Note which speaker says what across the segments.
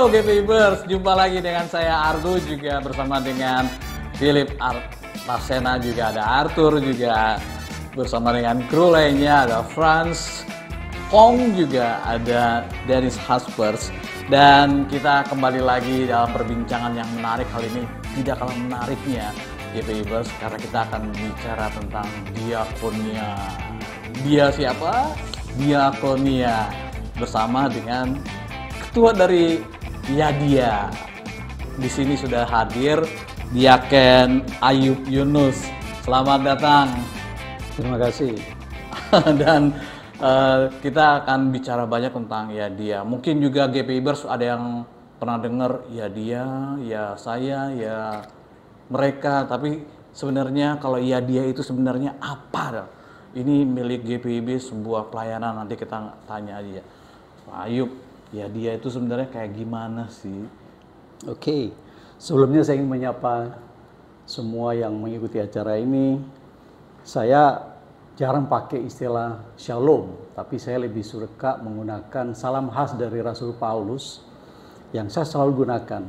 Speaker 1: Halo GPIbers, jumpa lagi dengan saya Argo juga bersama dengan Philip Larsena, juga ada Arthur, juga bersama dengan kru lainnya ada Franz, Kong, juga ada Dennis Haspers. Dan kita kembali lagi dalam perbincangan yang menarik kali ini, tidak kalah menariknya GPIbers, karena kita akan bicara tentang diakonia. Dia siapa? Diakonia, bersama dengan ketua dari Yadia. Di sini sudah hadir Diaken Ayub Yunus. Selamat datang.
Speaker 2: Terima kasih.
Speaker 1: Dan kita akan bicara banyak tentang Yadia. Mungkin juga GPIbers ada yang pernah dengar Yadia, ya saya, ya mereka. Tapi sebenarnya kalau Yadia itu sebenarnya apa? Ini milik GPIB, sebuah pelayanan. Nanti kita tanya aja. Pak Ayub, Yadia itu sebenarnya kayak gimana sih?
Speaker 2: Oke, sebelumnya saya ingin menyapa semua yang mengikuti acara ini. Saya jarang pakai istilah shalom, tapi saya lebih suka menggunakan salam khas dari Rasul Paulus yang saya selalu gunakan,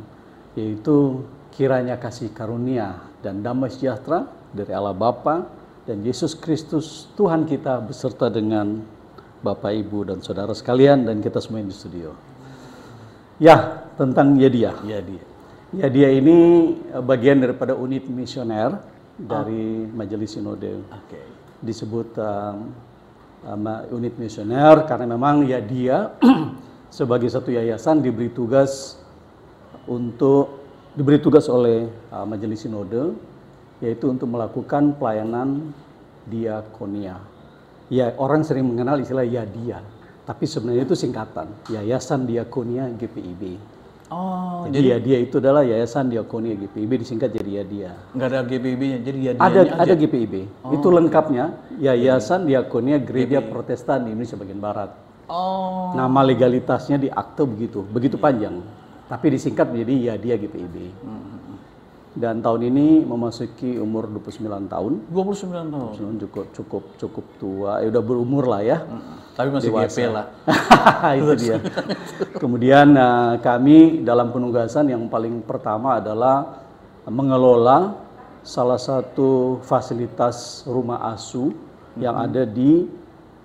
Speaker 2: yaitu kiranya kasih karunia dan damai sejahtera dari Allah Bapa dan Yesus Kristus Tuhan kita beserta dengan Bapak, Ibu, dan saudara sekalian, dan kita semua di studio. Ya, tentang Yadia. Yadia ini bagian daripada unit misioner dari Majelis Sinode. Disebut unit misioner karena memang Yadia sebagai satu yayasan diberi tugas oleh Majelis Sinode, yaitu untuk melakukan pelayanan diakonia. Ya, orang sering mengenal istilah Yadia, tapi sebenarnya itu singkatan, Yayasan Diakonia GPIB.
Speaker 1: Oh,
Speaker 2: jadi Yadia itu adalah Yayasan Diakonia GPIB, disingkat jadi Yadia.
Speaker 1: Nggak ada GPIB-nya, jadi Yadianya
Speaker 2: ada GPIB. Itu lengkapnya, Yayasan Diakonia Gereja Protestan di Indonesia bagian Barat. Nama legalitasnya di akte begitu panjang, tapi disingkat menjadi Yadia GPIB. Dan tahun ini memasuki umur 29 tahun.
Speaker 1: 29 tahun.
Speaker 2: Cukup tua. Ya udah berumur lah ya.
Speaker 1: Tapi masih GP lah.
Speaker 2: Itu dia. Kemudian kami dalam penugasan yang paling pertama adalah mengelola salah satu fasilitas rumah asuh yang ada di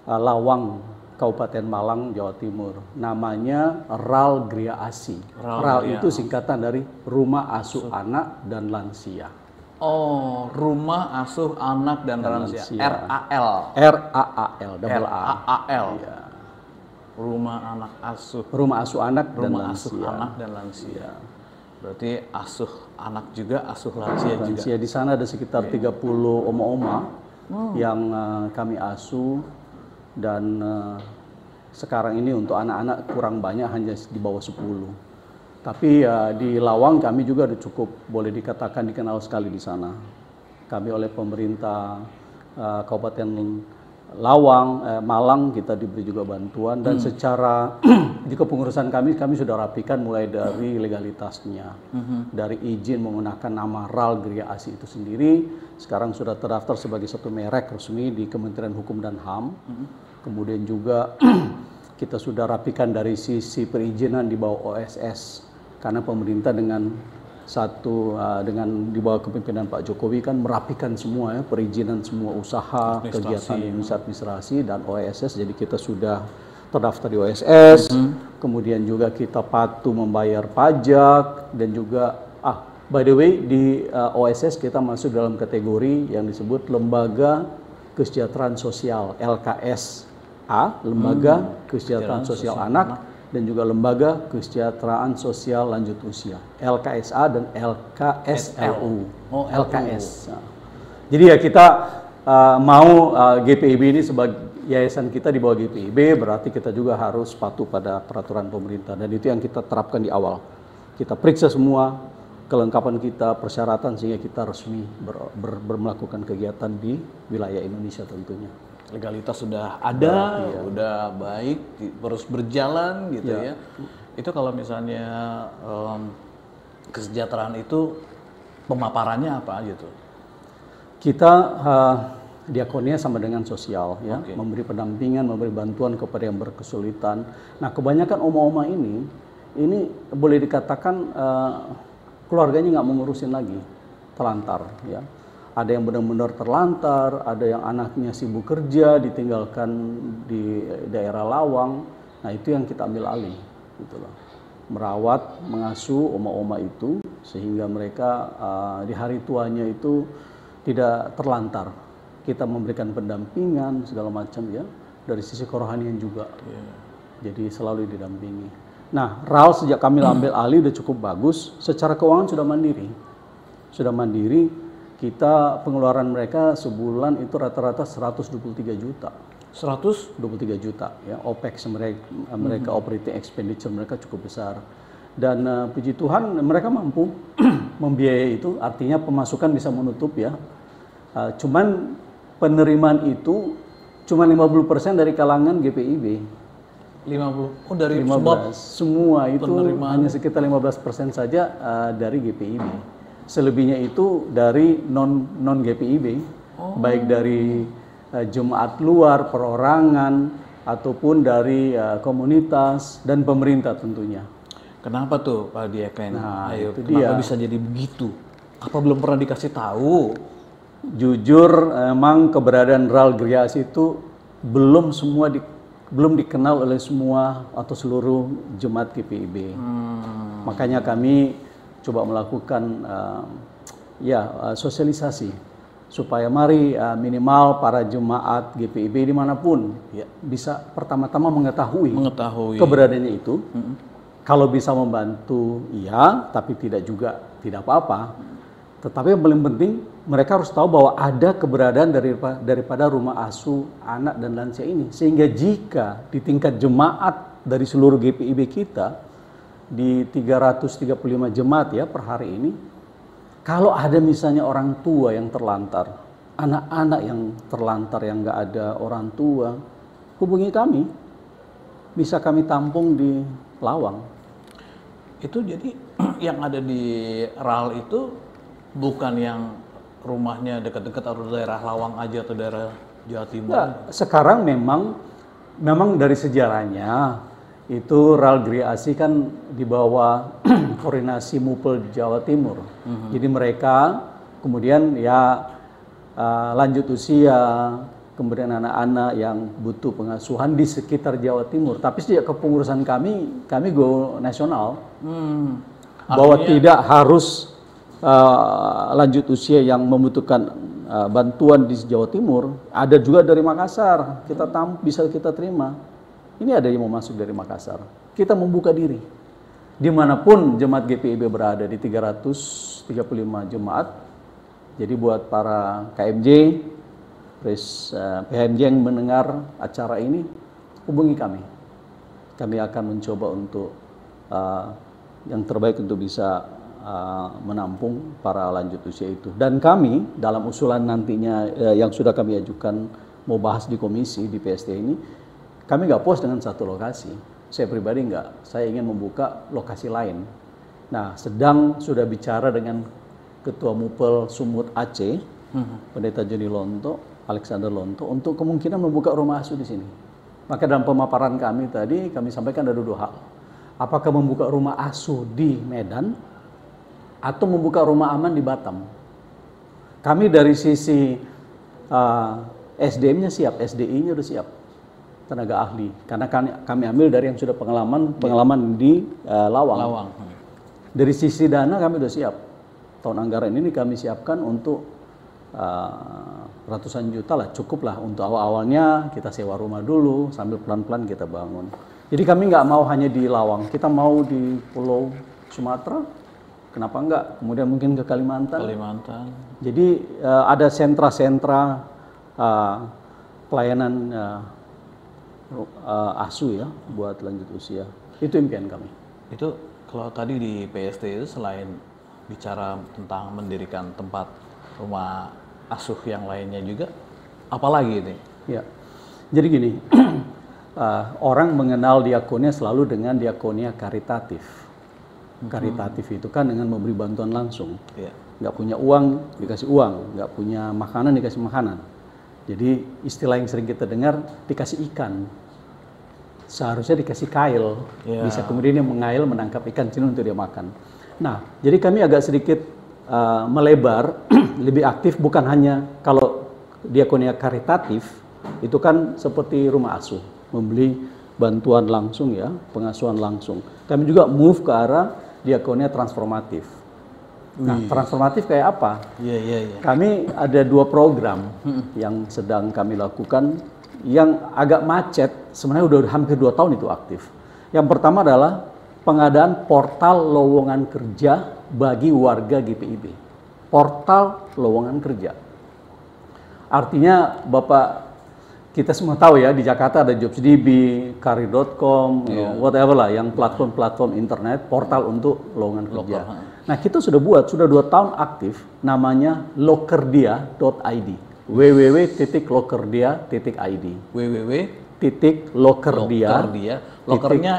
Speaker 2: Lawang, Kabupaten Malang, Jawa Timur. Namanya RAL Gria Asi. RAL itu singkatan dari Rumah Asuh Anak dan Lansia.
Speaker 1: Oh, Rumah Asuh Anak dan Lansia. RAL.
Speaker 2: RAAL, double A.
Speaker 1: RAAL.
Speaker 2: Ya.
Speaker 1: Rumah Anak Asuh.
Speaker 2: Rumah Asuh Anak dan
Speaker 1: Rumah
Speaker 2: Lansia.
Speaker 1: Asuh Anak dan Lansia. Berarti asuh anak juga, asuh lansia juga.
Speaker 2: Di sana ada sekitar 30 oma-oma yang kami asuh. Dan sekarang ini untuk anak-anak kurang banyak, hanya di bawah 10. Tapi di Lawang kami juga ada cukup, boleh dikatakan dikenal sekali di sana. Kami oleh pemerintah Kabupaten Malang kita diberi juga bantuan, dan secara di kepengurusan kami sudah rapikan mulai dari legalitasnya, dari izin menggunakan nama RAL Gria Asi itu sendiri, sekarang sudah terdaftar sebagai satu merek resmi di Kementerian Hukum dan HAM. Kemudian juga kita sudah rapikan dari sisi perizinan di bawah OSS, karena pemerintah dengan di bawah kepemimpinan Pak Jokowi kan merapikan semua ya, perizinan semua usaha, kegiatan administrasi dan OSS. Jadi kita sudah terdaftar di OSS, kemudian juga kita patuh membayar pajak, dan juga by the way di OSS kita masuk dalam kategori yang disebut Lembaga Kesejahteraan Sosial, LKSA, Lembaga Kesejahteraan Sosial Anak, dan juga Lembaga Kesejahteraan Sosial Lanjut Usia, LKSA dan LKSLU. LKS. Jadi ya kita mau GPIB ini sebagai yayasan kita di bawah GPIB, berarti kita juga harus patuh pada peraturan pemerintah, dan itu yang kita terapkan di awal. Kita periksa semua kelengkapan kita, persyaratan, sehingga kita resmi melakukan kegiatan di wilayah Indonesia tentunya.
Speaker 1: Legalitas sudah ada, udah baik, terus berjalan gitu ya. Itu kalau misalnya kesejahteraan itu pemaparannya apa gitu?
Speaker 2: Kita diakonia sama dengan sosial, ya, memberi pendampingan, memberi bantuan kepada yang berkesulitan. Nah, kebanyakan oma-oma ini ini boleh dikatakan keluarganya nggak mengurusin lagi, terlantar ya. Ada yang benar-benar terlantar, ada yang anaknya sibuk kerja, ditinggalkan di daerah Lawang. Nah itu yang kita ambil alih, gitu loh. Merawat, mengasuh oma-oma itu sehingga mereka di hari tuanya itu tidak terlantar. Kita memberikan pendampingan segala macam ya, dari sisi kerohanian juga. Jadi selalu didampingi. Nah, RAL sejak kami ambil alih udah cukup bagus. Secara keuangan sudah mandiri. Sudah mandiri. Kita pengeluaran mereka sebulan itu rata-rata 123 juta. 123 juta ya, OPEX mereka operating expenditure mereka cukup besar. Dan puji Tuhan mereka mampu membiayai itu, artinya pemasukan bisa menutup ya. Cuman penerimaan itu cuma 50% dari kalangan GPIB.
Speaker 1: 50. Oh, dari
Speaker 2: 15. Semua itu hanya sekitar 15% saja dari GPIB. Selebihnya itu dari non GPIB, baik dari jemaat luar, perorangan, ataupun dari komunitas dan pemerintah tentunya.
Speaker 1: Kenapa tuh Pak Diaken?
Speaker 2: Nah,
Speaker 1: ayo,
Speaker 2: itu
Speaker 1: kenapa
Speaker 2: dia.
Speaker 1: bisa jadi begitu? Apa belum pernah dikasih tahu?
Speaker 2: Jujur, emang keberadaan RAL Griasi itu belum dikenal oleh semua atau seluruh jemaat GPIB. Makanya kami coba melakukan sosialisasi supaya mari minimal para jemaat GPIB dimanapun ya, bisa pertama-tama mengetahui keberadaannya itu. Kalau bisa membantu iya, tapi tidak apa-apa. Tetapi yang paling penting mereka harus tahu bahwa ada keberadaan daripada rumah asuh anak dan lansia ini, sehingga jika di tingkat jemaat dari seluruh GPIB kita di 335 jemaat ya per hari ini, kalau ada misalnya orang tua yang terlantar, anak-anak yang terlantar yang nggak ada orang tua, hubungi kami, bisa kami tampung di Lawang.
Speaker 1: Itu jadi yang ada di RAL itu bukan yang rumahnya dekat-dekat atau daerah Lawang aja atau daerah Jawa Timur?
Speaker 2: Nah, sekarang memang dari sejarahnya itu RAL Griasi kan di bawah koordinasi MUPEL Jawa Timur. Jadi mereka kemudian ya lanjut usia, kemudian anak-anak yang butuh pengasuhan di sekitar Jawa Timur. Tapi sejak kepengurusan kami go nasional, bahwa tidak harus lanjut usia yang membutuhkan bantuan di Jawa Timur, ada juga dari Makassar, bisa kita terima. Ini ada yang mau masuk dari Makassar. Kita membuka diri. Dimanapun jemaat GPIB berada di 335 jemaat. Jadi buat para KMJ, PHMJ yang mendengar acara ini, hubungi kami. Kami akan mencoba untuk yang terbaik untuk bisa menampung para lanjut usia itu. Dan kami dalam usulan nantinya yang sudah kami ajukan mau bahas di komisi di PST ini, kami nggak puas dengan satu lokasi. Saya pribadi nggak. Saya ingin membuka lokasi lain. Nah, sudah bicara dengan Ketua MUPEL Sumut Aceh, Pendeta Joni Lonto, Alexander Lonto, untuk kemungkinan membuka rumah asuh di sini. Maka dalam pemaparan kami tadi, kami sampaikan ada dua hal. Apakah membuka rumah asuh di Medan, atau membuka rumah aman di Batam. Kami dari sisi SDM-nya siap, SDI-nya udah siap. Tenaga ahli, karena kami ambil dari yang sudah pengalaman di Lawang. Dari sisi dana kami udah siap. Tahun anggaran ini kami siapkan untuk ratusan juta lah, cukup lah untuk awal-awalnya kita sewa rumah dulu sambil pelan-pelan kita bangun. Jadi kami nggak mau hanya di Lawang, kita mau di Pulau Sumatera, kenapa enggak? Kemudian mungkin ke Kalimantan. Jadi ada sentra-sentra pelayanan asuh ya buat lanjut usia. Itu impian kami.
Speaker 1: Itu kalau tadi di PST itu selain bicara tentang mendirikan tempat rumah asuh yang lainnya juga, apalagi ini?
Speaker 2: Ya, jadi gini, orang mengenal diakonia selalu dengan diakonia karitatif. Karitatif itu kan dengan memberi bantuan langsung. Nggak punya uang, dikasih uang. Nggak punya makanan, dikasih makanan. Jadi istilah yang sering kita dengar, dikasih ikan. seharusnya dikasih kail,
Speaker 1: Ya.
Speaker 2: bisa kemudian dia mengail menangkap ikan cili untuk dia makan. Nah, jadi kami agak sedikit melebar, lebih aktif, bukan hanya kalau diakonia karitatif, itu kan seperti rumah asuh, membeli bantuan langsung ya, pengasuhan langsung. Kami juga move ke arah diakonia transformatif. Nah, transformatif kayak apa?
Speaker 1: Iya.
Speaker 2: Kami ada 2 program yang sedang kami lakukan yang agak macet, sebenarnya udah hampir 2 tahun itu aktif. Yang pertama adalah pengadaan portal lowongan kerja bagi warga GPIB. Portal lowongan kerja. Artinya Bapak, kita semua tahu ya, di Jakarta ada JobsDB, Karir.com, whatever lah, yang platform-platform internet, portal untuk lowongan kerja. Nah, kita sudah 2 tahun aktif, namanya lokerdia.id. www.lokerdia.id.
Speaker 1: Lokerdia. Lokernya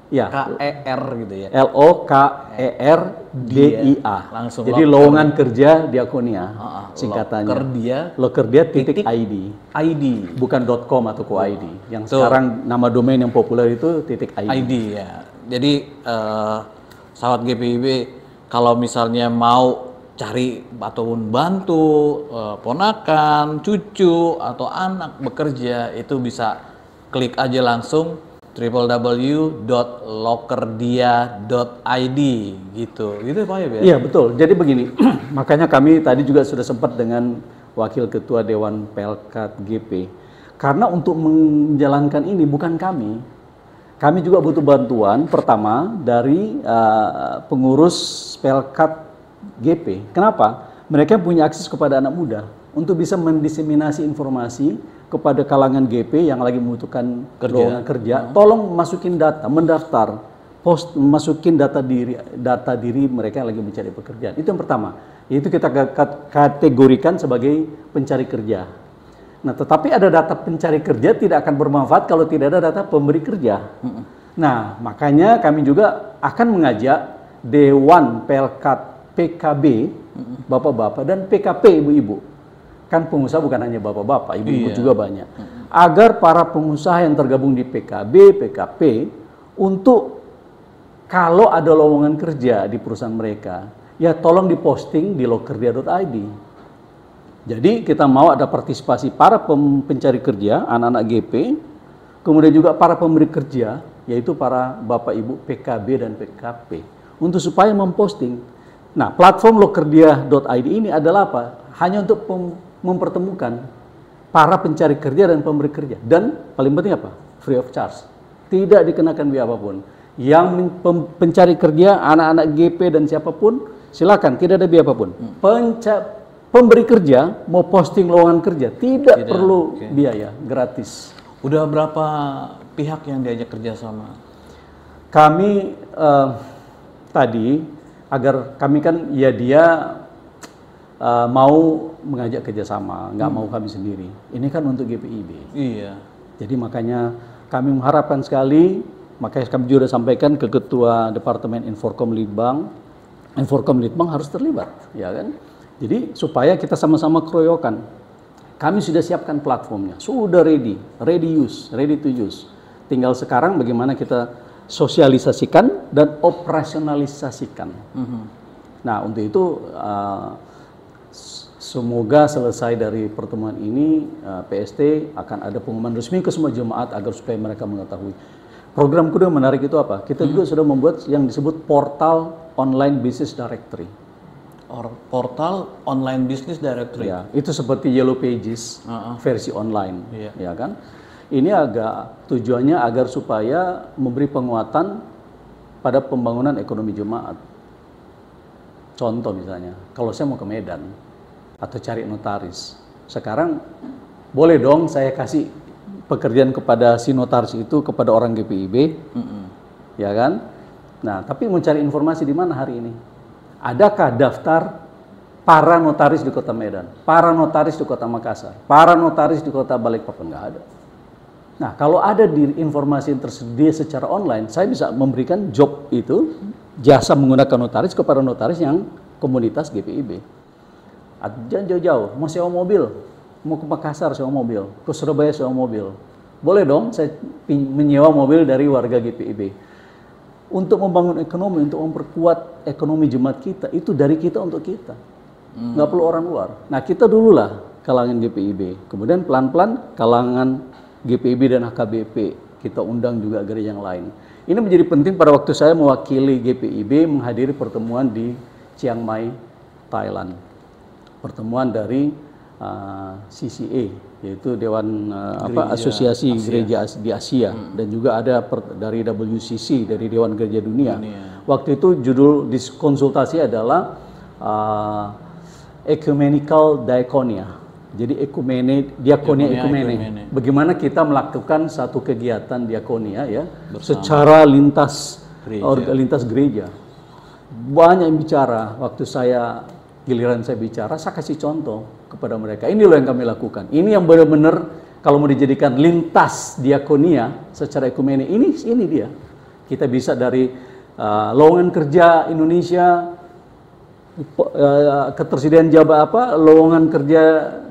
Speaker 1: LOKER gitu ya.
Speaker 2: LOKERDIA.
Speaker 1: Langsung
Speaker 2: jadi lowongan kerja diakonia singkatannya. Lokerdia.id.
Speaker 1: ID.
Speaker 2: Bukan .com atau .id. Yang sekarang nama domain yang populer itu .id.
Speaker 1: ID ya. Jadi sahabat GPIB kalau misalnya mau cari ataupun bantu ponakan, cucu atau anak bekerja, itu bisa klik aja langsung www.lokerdia.id gitu Pak ya?
Speaker 2: Iya betul. Jadi begini, makanya kami tadi juga sudah sempat dengan Wakil Ketua Dewan Pelkat GP, karena untuk menjalankan ini bukan kami juga butuh bantuan pertama dari pengurus Pelkat GP. Kenapa? Mereka punya akses kepada anak muda untuk bisa mendiseminasi informasi kepada kalangan GP yang lagi membutuhkan lowongan kerja. Tolong masukin data, mendaftar, masukin data diri mereka yang lagi mencari pekerjaan. Itu yang pertama. Yaitu kita kategorikan sebagai pencari kerja. Nah, tetapi ada data pencari kerja tidak akan bermanfaat kalau tidak ada data pemberi kerja. Nah, makanya kami juga akan mengajak Dewan Pelkat PKB, bapak-bapak, dan PKP ibu-ibu. Kan pengusaha bukan hanya bapak-bapak, ibu-ibu juga banyak. Agar para pengusaha yang tergabung di PKB, PKP, untuk kalau ada lowongan kerja di perusahaan mereka, ya tolong diposting di lokerdia.id. Jadi kita mau ada partisipasi para pencari kerja, anak-anak GP, kemudian juga para pemberi kerja, yaitu para bapak ibu PKB dan PKP, untuk supaya memposting. Nah, platform lokerdia.id ini adalah apa? Hanya untuk mempertemukan para pencari kerja dan pemberi kerja. Dan paling penting apa? Free of charge. Tidak dikenakan biaya apapun. Yang pencari kerja, anak-anak GP dan siapapun, silakan, tidak ada biaya apapun. Pemberi kerja mau posting lowongan kerja, tidak perlu biaya, gratis.
Speaker 1: Udah berapa pihak yang diajak kerjasama?
Speaker 2: Kami tadi, agar kami kan ya dia mau mengajak kerjasama, nggak mau kami sendiri. Ini kan untuk GPIB.
Speaker 1: Iya.
Speaker 2: Jadi makanya kami mengharapkan sekali, makanya kami juga sampaikan ke Ketua Departemen Inforkom Litbang harus terlibat, ya kan? Jadi supaya kita sama-sama keroyokan. Kami sudah siapkan platformnya, sudah ready to use. Tinggal sekarang bagaimana kita sosialisasikan dan operasionalisasikan. Nah, untuk itu semoga selesai dari pertemuan ini PST akan ada pengumuman resmi ke semua jemaat agar supaya mereka mengetahui. Program kedua yang menarik itu apa? Kita juga sudah membuat yang disebut portal online business directory.
Speaker 1: Portal online business directory.
Speaker 2: Ya, itu seperti Yellow Pages versi online, ya kan? Ini tujuannya agar supaya memberi penguatan pada pembangunan ekonomi jemaat. Contoh misalnya, kalau saya mau ke Medan atau cari notaris, sekarang boleh dong saya kasih pekerjaan kepada si notaris itu kepada orang GPIB, ya kan? Nah, tapi mau cari informasi di mana hari ini? Adakah daftar para notaris di Kota Medan, para notaris di Kota Makassar, para notaris di Kota Balikpapan? Nggak ada. Nah, kalau ada di informasi yang tersedia secara online, saya bisa memberikan job itu, jasa menggunakan notaris kepada notaris yang komunitas GPIB. Jangan jauh-jauh, mau sewa mobil, mau ke Makassar sewa mobil, ke Surabaya sewa mobil, Boleh dong saya menyewa mobil dari warga GPIB. Untuk membangun ekonomi, untuk memperkuat ekonomi jemaat kita, itu dari kita untuk kita. Nggak perlu orang luar. Nah kita dululah kalangan GPIB. Kemudian pelan-pelan kalangan GPIB dan HKBP. Kita undang juga gereja yang lain. Ini menjadi penting pada waktu saya mewakili GPIB menghadiri pertemuan di Chiang Mai, Thailand. Pertemuan dari CCA, yaitu Dewan Asosiasi Gereja di Asia, dan juga ada dari WCC, dari Dewan Gereja Dunia. Waktu itu judul konsultasi adalah Ecumenical Diaconia. Jadi diakonia. Bagaimana kita melakukan satu kegiatan diakonia ya secara lintas gereja. Banyak yang bicara. Waktu giliran saya bicara, saya kasih contoh kepada mereka. Ini loh yang kami lakukan. Ini yang benar-benar kalau mau dijadikan lintas diakonia secara ekumene. Ini dia. Kita bisa dari lowongan kerja Indonesia, ketersediaan lowongan kerja,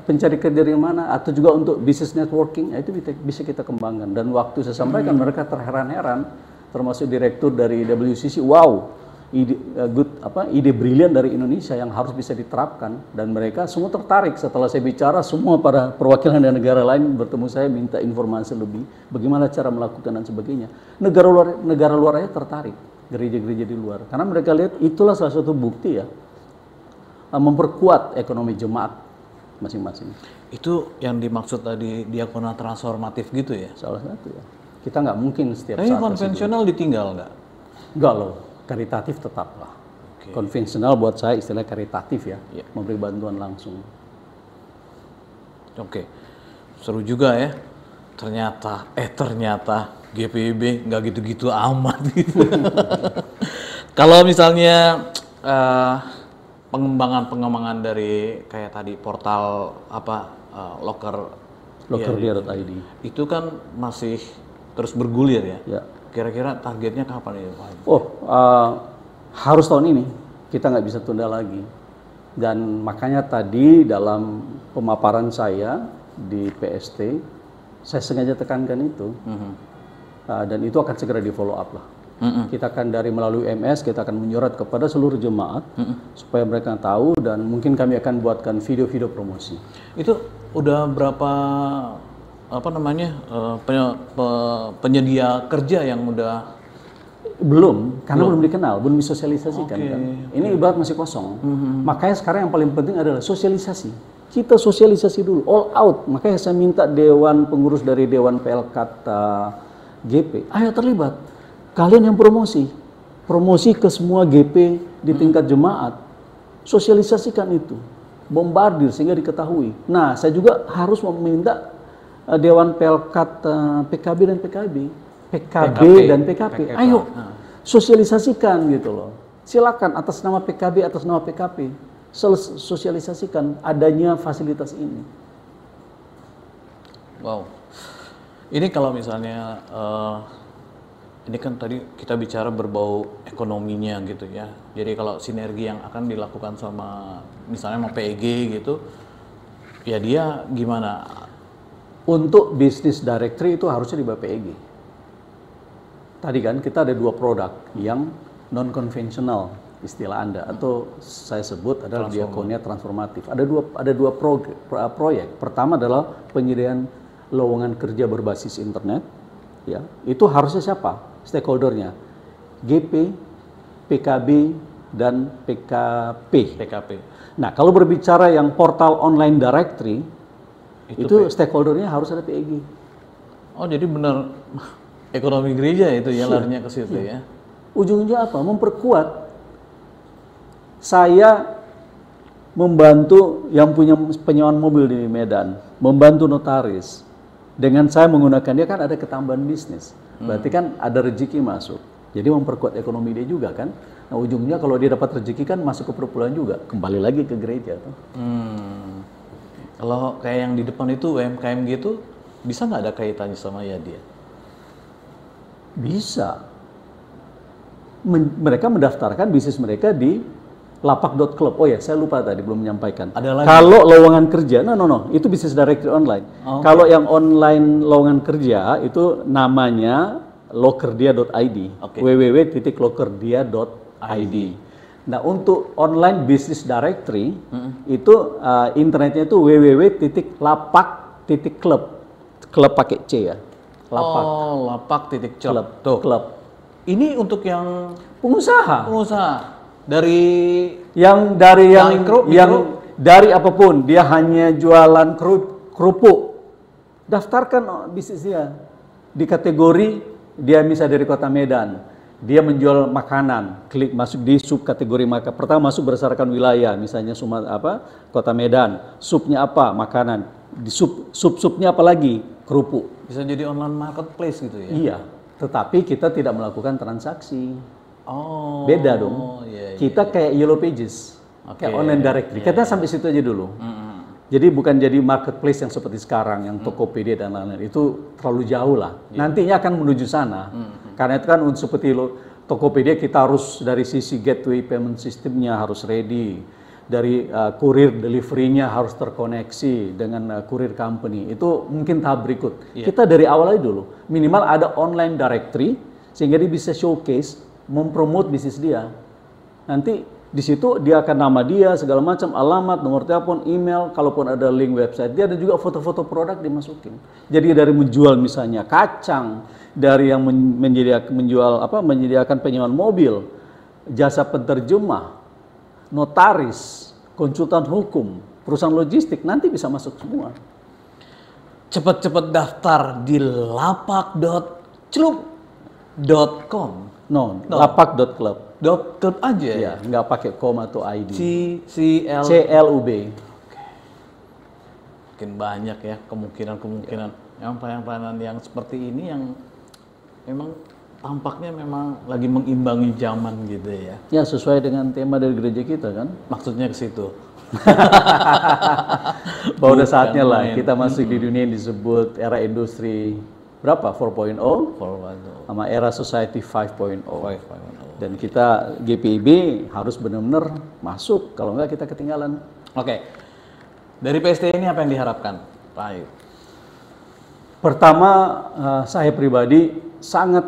Speaker 2: pencari kerja dari mana, atau juga untuk business networking, itu bisa kita kembangkan. Dan waktu saya sampaikan mereka terheran-heran, termasuk direktur dari WCC, wow, ide brilian dari Indonesia yang harus bisa diterapkan. Dan mereka semua tertarik. Setelah saya bicara, semua para perwakilan dari negara lain bertemu saya, minta informasi lebih, bagaimana cara melakukan dan sebagainya. Negara luar aja tertarik, gereja-gereja di luar, karena mereka lihat itulah salah satu bukti ya, memperkuat ekonomi jemaat masing-masing.
Speaker 1: Itu yang dimaksud tadi diakonal transformatif gitu ya?
Speaker 2: Salah satu ya. Kita nggak mungkin setiap saat.
Speaker 1: Tapi konvensional ditinggal nggak?
Speaker 2: Nggak loh, karitatif tetaplah. Okay. Konvensional buat saya istilah karitatif ya, memberi bantuan langsung.
Speaker 1: Oke, seru juga ya. Ternyata GPIB nggak gitu-gitu amat gitu. Kalau misalnya pengembangan dari kayak tadi portal locker.id itu kan masih terus bergulir ya. Kira-kira targetnya kapan ya Pak?
Speaker 2: Harus tahun ini, kita nggak bisa tunda lagi. Dan makanya tadi dalam pemaparan saya di PST, saya sengaja tekankan itu. Dan itu akan segera di follow up lah. Kita akan melalui MS, kita akan menyurat kepada seluruh jemaat supaya mereka tahu, dan mungkin kami akan buatkan video-video promosi.
Speaker 1: Itu udah berapa penyedia kerja yang udah?
Speaker 2: Belum, karena belum dikenal, belum disosialisasikan. Kan? Ini ibarat masih kosong. Makanya sekarang yang paling penting adalah sosialisasi. Kita sosialisasi dulu, all out. Makanya saya minta Dewan Pengurus dari Dewan PLK GP, ayo terlibat. Kalian yang promosi ke semua GP di tingkat jemaat, sosialisasikan itu, bombardir sehingga diketahui. Nah, saya juga harus meminta Dewan Pelkat PKB dan PKP, ayo sosialisasikan gitu loh. Silakan atas nama PKB, atas nama PKP, sosialisasikan adanya fasilitas ini.
Speaker 1: Wow, ini kalau misalnya ini kan tadi kita bicara berbau ekonominya gitu ya. Jadi kalau sinergi yang akan dilakukan misalnya sama PEG gitu, ya dia gimana?
Speaker 2: Untuk bisnis directory itu harusnya di PEG. Tadi kan kita ada 2 produk yang non konvensional istilah Anda, atau saya sebut adalah diakonia transformatif. Ada dua proyek. Pertama adalah penyediaan lowongan kerja berbasis internet. Ya, itu harusnya siapa? Stakeholdernya, GP, PKB, dan PKP. Nah, kalau berbicara yang portal online directory, itu stakeholdernya harus ada PEG.
Speaker 1: Oh, jadi benar ekonomi gereja itu ya larinya ke situ ya.
Speaker 2: Ujungnya apa? Memperkuat. Saya membantu yang punya penyewaan mobil di Medan, membantu notaris. Dengan saya menggunakan dia kan ada ketambahan bisnis. Berarti kan ada rezeki masuk. Jadi memperkuat ekonomi dia juga kan. Nah, ujungnya kalau dia dapat rezeki kan masuk ke perpuluhan juga. Kembali lagi ke gereja tuh.
Speaker 1: Kalau kayak yang di depan itu UMKM gitu, bisa nggak ada kaitannya sama ya dia?
Speaker 2: Bisa. Mereka mendaftarkan bisnis mereka di Lapak.club. Oh ya, saya lupa tadi belum menyampaikan.
Speaker 1: Ada lagi?
Speaker 2: Kalau lowongan kerja, no, itu business directory online.
Speaker 1: Oh,
Speaker 2: Kalau yang online lowongan kerja itu namanya lokerdia.id.
Speaker 1: Oke.
Speaker 2: www.lokerdia.id. Nah, untuk online business directory itu internetnya itu www.lapak.club. Club pakai C ya. Lapak.
Speaker 1: Oh, lapak.club.
Speaker 2: Tuh. Club.
Speaker 1: Ini untuk yang
Speaker 2: Pengusaha.
Speaker 1: Dari
Speaker 2: Yang dari apapun, dia hanya jualan kerupuk. Daftarkan bisnis dia. Di kategori dia bisa dari Kota Medan. Dia menjual makanan, klik masuk di subkategori makanan. Pertama masuk berdasarkan wilayah, misalnya Kota Medan. Subnya apa? Makanan. Di subnya apa lagi? Kerupuk.
Speaker 1: Bisa jadi online marketplace gitu ya?
Speaker 2: Iya, tetapi kita tidak melakukan transaksi.
Speaker 1: Oh.
Speaker 2: Beda dong.
Speaker 1: Iya.
Speaker 2: Kita kayak Yellow Pages, kayak online directory. Kita sampai situ aja dulu. Jadi bukan jadi marketplace yang seperti sekarang, yang Tokopedia dan lain-lain. Itu terlalu jauh lah. Nantinya akan menuju sana. Karena itu kan seperti Tokopedia kita harus dari sisi gateway payment systemnya harus ready. Dari kurir delivery-nya harus terkoneksi dengan kurir company. Itu mungkin tahap berikut. Kita dari awal aja dulu. Minimal ada online directory sehingga dia bisa showcase, mempromote bisnis dia. Nanti di situ dia akan nama dia, segala macam, alamat, nomor telepon, email, kalaupun ada link website. Dia ada juga foto-foto produk dimasukin. Jadi dari menjual misalnya kacang, dari yang menyediakan penyewaan mobil, jasa penerjemah, notaris, konsultan hukum, perusahaan logistik, nanti bisa masuk semua.
Speaker 1: Cepet-cepet daftar di lapak.club.com.
Speaker 2: No. Lapak.club.
Speaker 1: .club aja
Speaker 2: Ya, nggak pakai com atau ID.
Speaker 1: CLUB.
Speaker 2: CLUB.
Speaker 1: Mungkin banyak ya kemungkinan yang pelayanan yang seperti ini yang memang tampaknya memang lagi mengimbangi zaman gitu ya.
Speaker 2: Ya, sesuai dengan tema dari gereja kita kan.
Speaker 1: Maksudnya ke situ.
Speaker 2: Bahwa udah saatnya lah kita masuk di dunia yang disebut era industri berapa? 4.0 sama era society 5.0. Dan kita GPIB harus benar-benar masuk, kalau enggak kita ketinggalan.
Speaker 1: Oke. Dari PST ini apa yang diharapkan, Pak Ayu?
Speaker 2: Pertama, saya pribadi sangat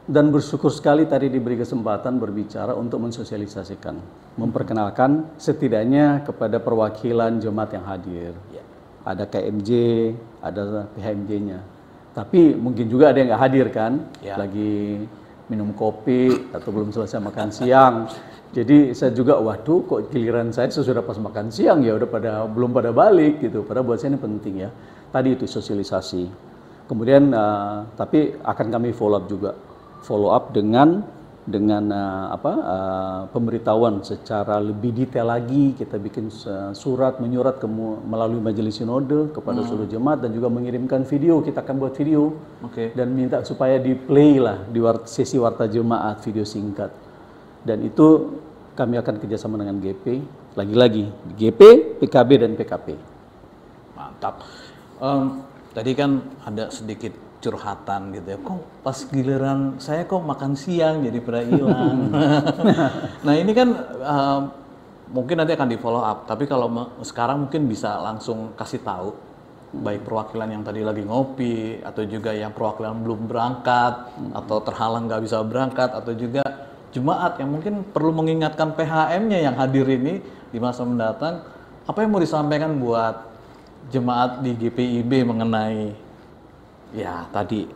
Speaker 2: dan bersyukur sekali tadi diberi kesempatan berbicara untuk mensosialisasikan, memperkenalkan setidaknya kepada perwakilan jemaat yang hadir. Ada KMJ, ada PHMJ-nya. Tapi mungkin juga ada yang nggak hadir kan, lagi minum kopi atau belum selesai makan siang. Jadi saya juga, waduh, kok giliran saya sesudah pas makan siang ya udah belum pada balik gitu. Padahal buat saya ini penting ya. Tadi itu sosialisasi. Kemudian tapi akan kami follow up dengan pemberitahuan secara lebih detail lagi. Kita bikin menyurat melalui majelis sinode kepada seluruh jemaat dan juga mengirimkan video. Kita akan buat video dan minta supaya di play lah di sesi warta jemaat, video singkat. Dan itu kami akan kerjasama dengan GP, lagi-lagi GP, PKB dan PKP.
Speaker 1: Mantap. Tadi kan ada sedikit curhatan gitu ya, kok pas giliran saya kok makan siang jadi pada hilang. Nah ini kan mungkin nanti akan di follow up, tapi kalau sekarang mungkin bisa langsung kasih tahu baik perwakilan yang tadi lagi ngopi atau juga yang perwakilan belum berangkat atau terhalang nggak bisa berangkat atau juga jemaat yang mungkin perlu mengingatkan PHM-nya yang hadir ini di masa mendatang, apa yang mau disampaikan buat jemaat di GPIB mengenai ya tadi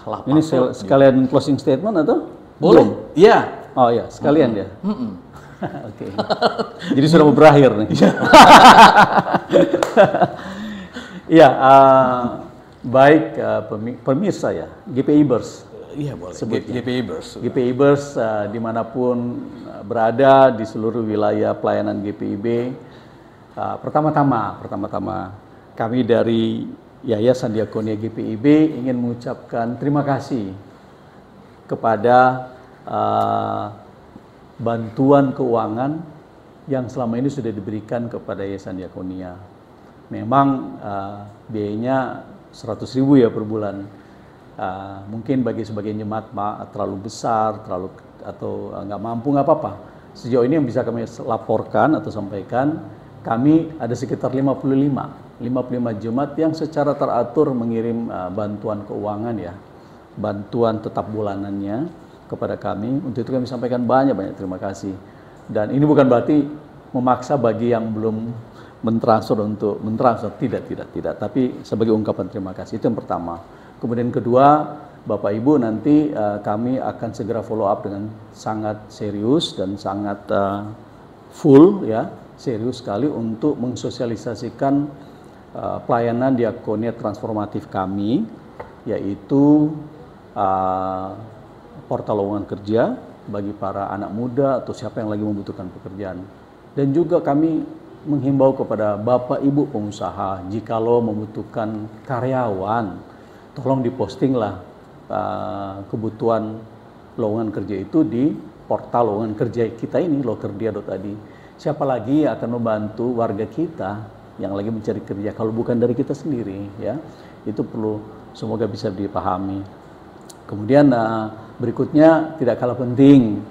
Speaker 1: lapak.
Speaker 2: Ini sekalian closing statement atau?
Speaker 1: Boleh? Iya.
Speaker 2: Oh ya, sekalian ya. Oke. Jadi sudah mau berakhir nih. Iya, baik pemirsa ya, GPIBers.
Speaker 1: Iya boleh.
Speaker 2: GPIBers. GPIBers dimanapun berada di seluruh wilayah pelayanan GPIB. Pertama-tama kami dari Yayasan Diakonia GPIB ingin mengucapkan terima kasih kepada bantuan keuangan yang selama ini sudah diberikan kepada Yayasan Diakonia. Memang biayanya 100.000 ya per bulan. Mungkin bagi sebagian jemaat terlalu besar, atau nggak mampu, nggak apa-apa. sejauh ini yang bisa kami laporkan atau sampaikan, kami ada sekitar 55 jemaat yang secara teratur mengirim bantuan keuangan ya, bantuan tetap bulanannya kepada kami. Untuk itu kami sampaikan banyak terima kasih. Dan ini bukan berarti memaksa bagi yang belum mentransfer untuk mentransfer, tidak. Tapi sebagai ungkapan terima kasih, itu yang pertama. Kemudian kedua, Bapak Ibu nanti kami akan segera follow up dengan sangat serius dan sangat full ya, serius sekali untuk mensosialisasikan pelayanan diakonia transformatif kami, yaitu portal lowongan kerja bagi para anak muda atau siapa yang lagi membutuhkan pekerjaan. Dan juga kami menghimbau kepada Bapak Ibu pengusaha, jikalau membutuhkan karyawan, tolong dipostinglah kebutuhan lowongan kerja itu di portal lowongan kerja kita ini, lokerdia.id. Siapa lagi yang akan membantu warga kita yang lagi mencari kerja kalau bukan dari kita sendiri ya. Itu perlu semoga bisa dipahami. Kemudian berikutnya tidak kalah penting,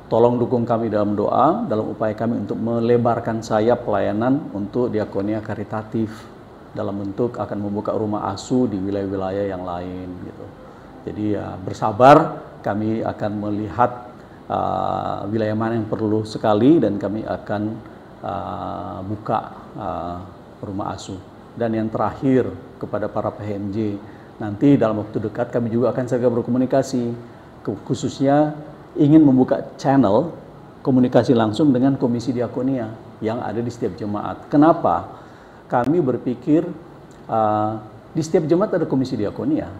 Speaker 2: tolong dukung kami dalam doa, dalam upaya kami untuk melebarkan sayap pelayanan untuk diakonia karitatif dalam bentuk akan membuka rumah asuh di wilayah-wilayah yang lain gitu. Jadi ya bersabar, kami akan melihat wilayah mana yang perlu sekali dan kami akan buka rumah asuh. Dan yang terakhir kepada para PHMJ, nanti dalam waktu dekat kami juga akan segera berkomunikasi, khususnya ingin membuka channel komunikasi langsung dengan Komisi Diakonia yang ada di setiap jemaat. Kenapa? Kami berpikir di setiap jemaat ada Komisi Diakonia.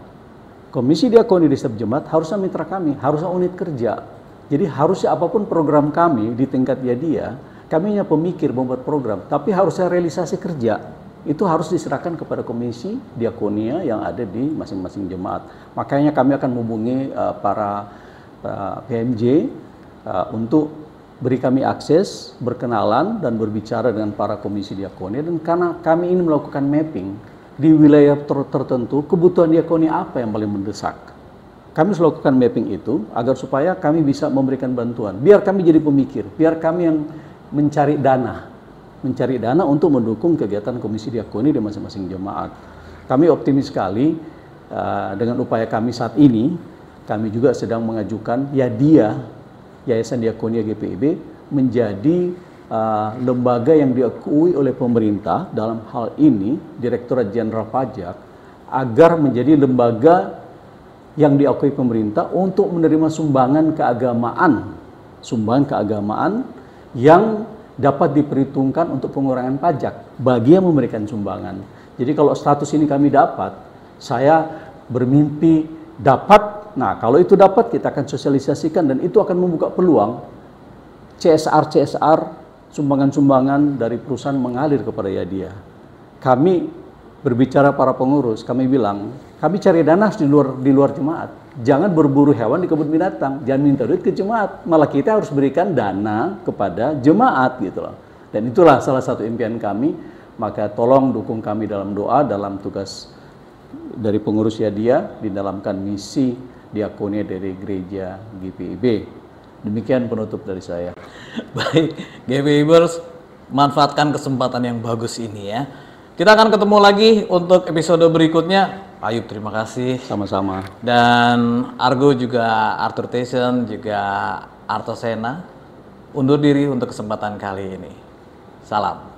Speaker 2: Komisi Diakonia di setiap jemaat harusnya mitra kami, harusnya unit kerja. Jadi harusnya apapun program kami di tingkat Yadia, kami hanya pemikir membuat program, tapi harusnya realisasi kerja. Itu harus diserahkan kepada Komisi Diakonia yang ada di masing-masing jemaat. Makanya kami akan menghubungi para PMJ untuk beri kami akses, berkenalan, dan berbicara dengan para komisi diakonia. Dan karena kami ini melakukan mapping di wilayah tertentu, kebutuhan diakonia apa yang paling mendesak. Kami harus lakukan mapping itu agar supaya kami bisa memberikan bantuan. Biar kami jadi pemikir, biar kami yang mencari dana untuk mendukung kegiatan komisi diakonia di masing-masing jemaat. Kami optimis sekali dengan upaya kami saat ini. Kami juga sedang mengajukan Yayasan Diakonia GPIB menjadi lembaga yang diakui oleh pemerintah, dalam hal ini Direktorat Jenderal Pajak, agar menjadi lembaga yang diakui pemerintah untuk menerima sumbangan keagamaan yang dapat diperhitungkan untuk pengurangan pajak bagi yang memberikan sumbangan. Jadi kalau status ini kami dapat, saya bermimpi dapat. Nah, kalau itu dapat, kita akan sosialisasikan dan itu akan membuka peluang CSR, sumbangan-sumbangan dari perusahaan mengalir kepada Yadia. Kami berbicara para pengurus, kami bilang, kami cari dana di luar jemaat. Jangan berburu hewan di kebun binatang, jangan minta duit ke jemaat. Malah kita harus berikan dana kepada jemaat gitu loh. Dan itulah salah satu impian kami, maka tolong dukung kami dalam doa, dalam tugas dari pengurus Yadia, didalamkan misi diakonia dari gereja GPIB. Demikian penutup dari saya.
Speaker 1: Baik, GPIBers, manfaatkan kesempatan yang bagus ini ya. Kita akan ketemu lagi untuk episode berikutnya. Ayub, terima kasih.
Speaker 2: Sama-sama.
Speaker 1: Dan Argo juga, Arthur Tyson juga Artosena undur diri untuk kesempatan kali ini. Salam.